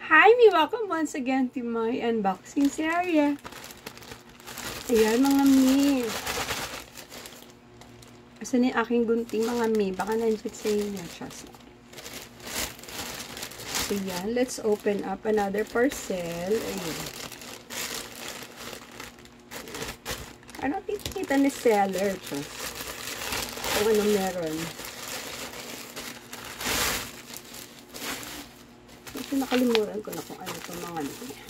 Hi, mi! Welcome once again to my unboxing series. Ayan, mga mi. Asan yung aking gunting, mga mi? Baka nandiyan sa inyo. Trust. Ayan, let's open up another parcel. Ayan. Ano titita ni seller? Trust. Kung ano meron. Nakalimutan ko na kung ano itong mga niya.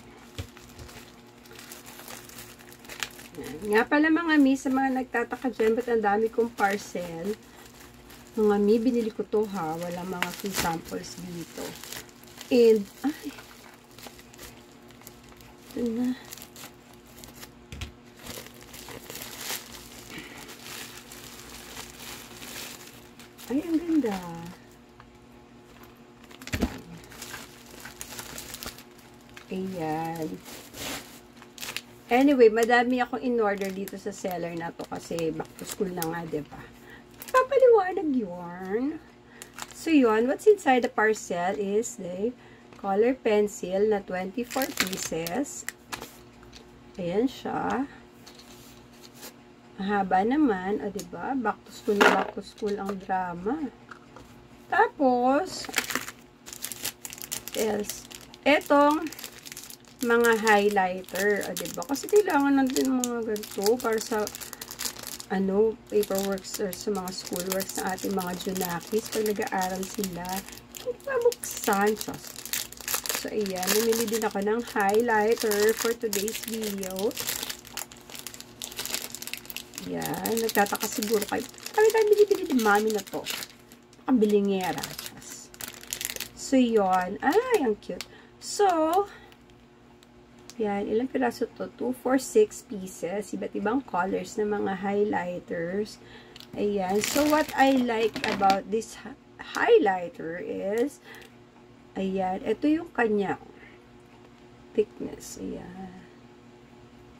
Nga pala mga mi, sa mga nagtataka dyan, ba't ang dami kong parcel? Mga mi, binili ko to ha. Wala mga free samples dito. And, ay. Ito na. Ay, ang ganda. Ayan. Anyway, madami akong in-order dito sa seller na to kasi back to school na nga, diba? Papaliwanag yun. So, yun. What's inside the parcel is the color pencil na 24 pieces. Ayan siya. Mahaba naman. O, diba? Back to school ang drama. Tapos, yes. Etong mga highlighter, diba? Kasi kailangan natin mga ganito para sa paperworks or sa mga schoolworks ng ating mga junakis pag nag-aaral sila. Hindi mabuksan. So, ayan. Namili din ako ng highlighter for today's video. Ayan. Nagtataka siguro kayo. Kami tayo binibili din mami na to. Ang bilingera. So, yun. Ay, ang cute. So, yan, ilang piraso to? 2, 4, 6 pieces. Iba't ibang colors na mga highlighters. Ayan. So, what I like about this highlighter is, ayan, ito yung kanya thickness. Ayan.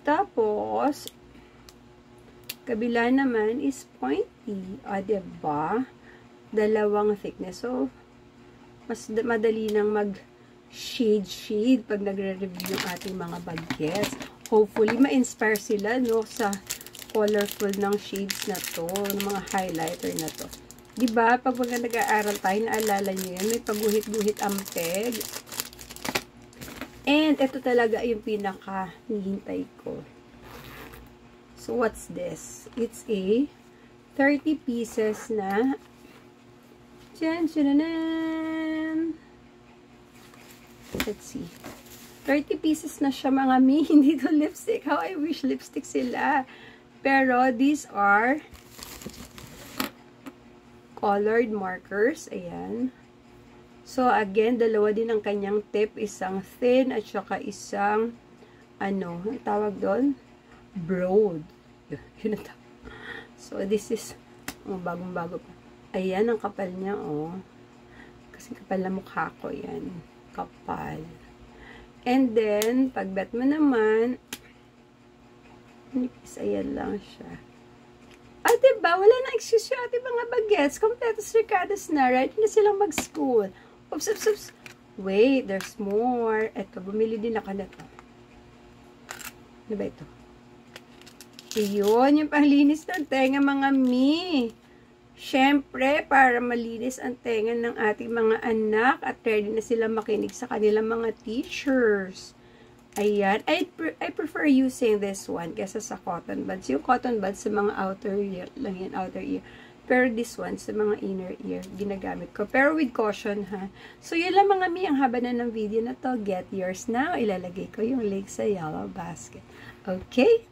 Tapos, kabila naman is pointy. O, diba? Dalawang thickness. So, mas madali nang mag-shade pag nagre-review yung ating mga bagets. Hopefully, ma-inspire sila, no, sa colorful ng shades na to, ng mga highlighter na to. Diba? Pag nag-aaral tayo, naalala nyo yun, may pagguhit-guhit ang peg. And, ito talaga yung pinaka-hihintay ko. So, what's this? It's a 30 pieces na let's see. 30 pieces na siya mga mi. Hindi to lipstick. How I wish lipstick sila. Pero these are colored markers. Ayan. So again, dalawa din ang kanyang tip. Isang thin at saka isang ang tawag doon? Broad. Yun ang tawag. So this is bagong-bago pa. Ayan ang kapal niya, oh. Kasi kapal na mukha ko yan. Kapal. And then, pag bet mo naman, nipis, ayan lang siya. Ah, diba? Wala na excuse yung ating mga bagets. Kompletos ricados na, right? Hindi na silang mag-school. Oops, oops, oops. Wait, there's more. Eto, bumili din ako na to. Ano ba ito? Iyon, yung panglinis ng tenga, mga mi. Siyempre, para malinis ang tenga ng ating mga anak at ready na sila makinig sa kanilang mga teachers. Ayan. I prefer using this one kesa sa cotton buds. Yung cotton buds sa mga outer ear lang yan, outer ear. Pero this one sa mga inner ear, ginagamit ko. Pero with caution, ha. So, yun lang mga mi, ang haba na ng video na to. Get yours now. Ilalagay ko yung link sa yellow basket. Okay?